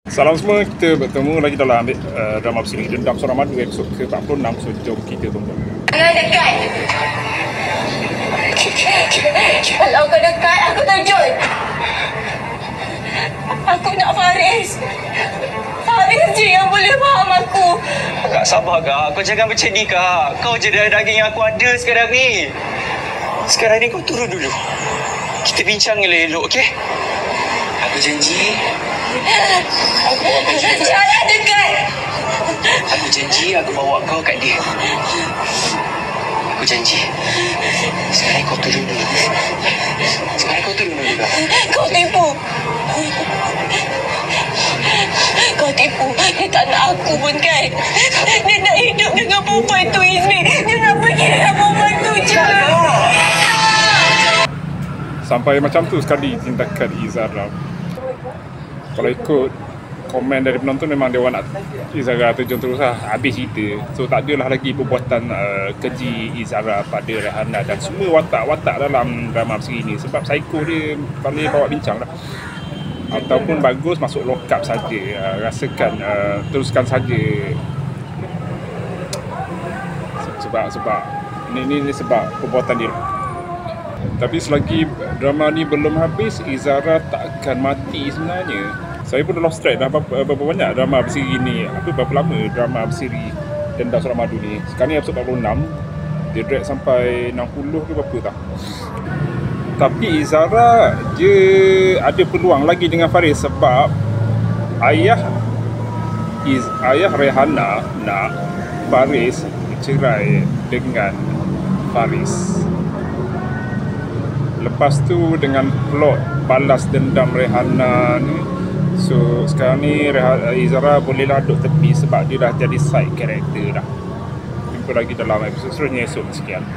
Salam semua, kita bertemu lagi dalam drama bersiri Dendam Seorang Madu episod ke-46. So jom kita tonton. Jangan dekat. Kalau kau dekat, aku terjun. Aku nak Faris. Faris je yang boleh faham aku. Kak, sabar kak. Kau jangan macam ni kak. Kau je darah daging yang aku ada sekarang ni. Sekarang ni kau turun dulu. Kita bincang elok-elok, okey? Aku janji. Jangan dekat. Aku janji aku bawa kau kat dia. Aku janji. Sekarang kau turun dulu. Sekarang kau turun dulu kak. Kau tipu. Kau tipu. Dia tak nak aku pun kan. Dia nak hidup dengan perempuan tu, Izmi. Dia nak pergi dengan perempuan tu je. Sampai macam tu sekali tindakan Izara. Kalau ikut komen dari penonton, memang dia orang nak Izara terjun terus lah, habis cerita. So tak adalah lagi perbuatan keji Izara pada Rehana dan semua watak-watak dalam drama bersiri ni. Sebab psycho dia boleh bawa bincang lah. Ataupun bagus masuk lock up saja. Rasakan teruskan saja. Sebab ini sebab perbuatan dia. Tapi selagi drama ni belum habis, Izara tak akan mati sebenarnya. Saya pun dah lost track dah berapa banyak drama bersiri ni. Berapa lama drama bersiri Dendam Seorang Madu ni. Sekarang ni episod 46. Dia drag sampai 60 ke berapa tak. Tapi Izara dia ada peluang lagi dengan Faris sebab ayah Rehana nak Faris bercerai dengan Faris. Lepas tu dengan plot balas dendam Rehana ni, so sekarang ni Izara bolehlah duduk tepi sebab dia dah jadi side character dah. Jumpa lagi dalam episod seterusnya esok. Sekian.